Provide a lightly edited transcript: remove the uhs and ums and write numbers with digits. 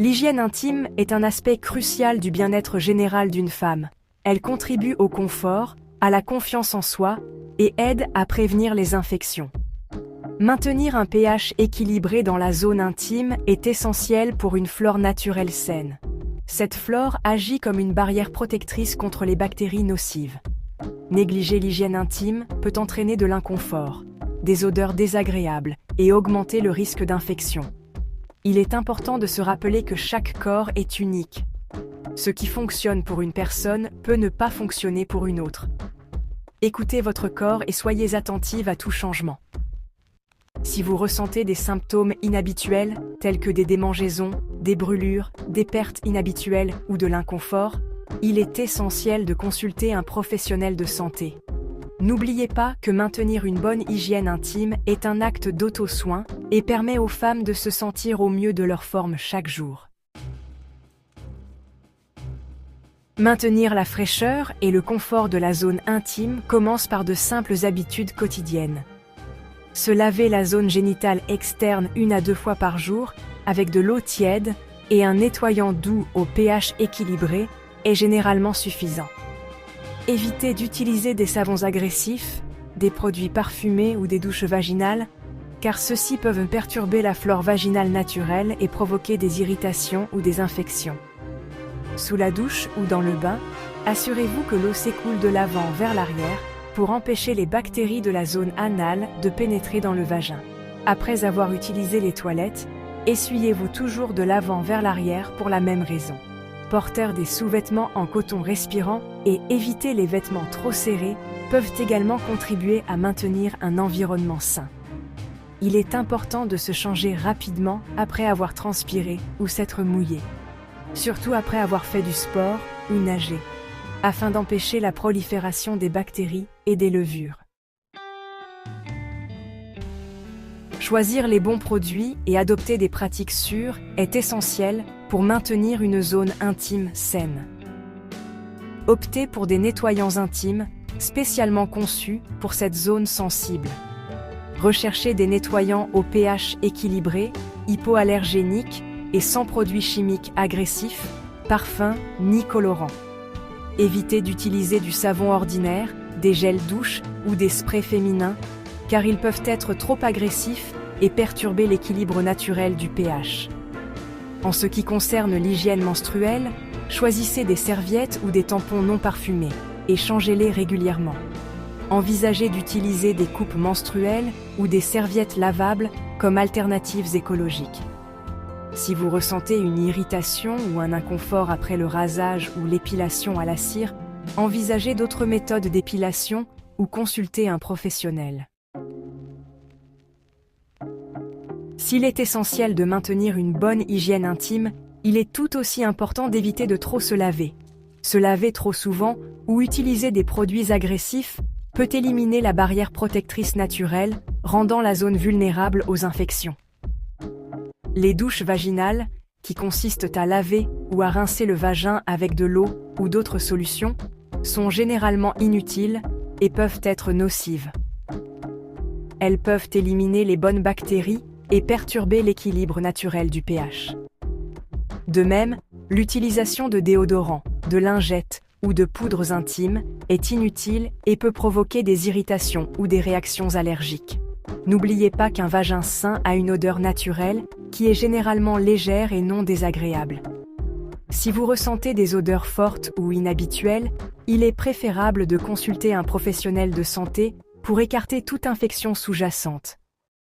L'hygiène intime est un aspect crucial du bien-être général d'une femme. Elle contribue au confort, à la confiance en soi et aide à prévenir les infections. Maintenir un pH équilibré dans la zone intime est essentiel pour une flore naturelle saine. Cette flore agit comme une barrière protectrice contre les bactéries nocives. Négliger l'hygiène intime peut entraîner de l'inconfort, des odeurs désagréables et augmenter le risque d'infection. Il est important de se rappeler que chaque corps est unique. Ce qui fonctionne pour une personne peut ne pas fonctionner pour une autre. Écoutez votre corps et soyez attentive à tout changement. Si vous ressentez des symptômes inhabituels, tels que des démangeaisons, des brûlures, des pertes inhabituelles ou de l'inconfort, il est essentiel de consulter un professionnel de santé. N'oubliez pas que maintenir une bonne hygiène intime est un acte d'auto-soin et permet aux femmes de se sentir au mieux de leur forme chaque jour. Maintenir la fraîcheur et le confort de la zone intime commence par de simples habitudes quotidiennes. Se laver la zone génitale externe 1 à 2 fois par jour avec de l'eau tiède et un nettoyant doux au pH équilibré est généralement suffisant. Évitez d'utiliser des savons agressifs, des produits parfumés ou des douches vaginales, car ceux-ci peuvent perturber la flore vaginale naturelle et provoquer des irritations ou des infections. Sous la douche ou dans le bain, assurez-vous que l'eau s'écoule de l'avant vers l'arrière pour empêcher les bactéries de la zone anale de pénétrer dans le vagin. Après avoir utilisé les toilettes, essuyez-vous toujours de l'avant vers l'arrière pour la même raison. Porteurs des sous-vêtements en coton respirant et éviter les vêtements trop serrés peuvent également contribuer à maintenir un environnement sain. Il est important de se changer rapidement après avoir transpiré ou s'être mouillé, surtout après avoir fait du sport ou nagé, afin d'empêcher la prolifération des bactéries et des levures. Choisir les bons produits et adopter des pratiques sûres est essentiel pour maintenir une zone intime saine. Optez pour des nettoyants intimes spécialement conçus pour cette zone sensible. Recherchez des nettoyants au pH équilibré, hypoallergéniques et sans produits chimiques agressifs, parfums ni colorants. Évitez d'utiliser du savon ordinaire, des gels douche ou des sprays féminins, car ils peuvent être trop agressifs et perturber l'équilibre naturel du pH. En ce qui concerne l'hygiène menstruelle, choisissez des serviettes ou des tampons non parfumés et changez-les régulièrement. Envisagez d'utiliser des coupes menstruelles ou des serviettes lavables comme alternatives écologiques. Si vous ressentez une irritation ou un inconfort après le rasage ou l'épilation à la cire, envisagez d'autres méthodes d'épilation ou consultez un professionnel. S'il est essentiel de maintenir une bonne hygiène intime, il est tout aussi important d'éviter de trop se laver. Se laver trop souvent ou utiliser des produits agressifs peut éliminer la barrière protectrice naturelle, rendant la zone vulnérable aux infections. Les douches vaginales, qui consistent à laver ou à rincer le vagin avec de l'eau ou d'autres solutions, sont généralement inutiles et peuvent être nocives. Elles peuvent éliminer les bonnes bactéries et perturber l'équilibre naturel du pH. De même, l'utilisation de déodorants, de lingettes ou de poudres intimes est inutile et peut provoquer des irritations ou des réactions allergiques. N'oubliez pas qu'un vagin sain a une odeur naturelle qui est généralement légère et non désagréable. Si vous ressentez des odeurs fortes ou inhabituelles, il est préférable de consulter un professionnel de santé pour écarter toute infection sous-jacente.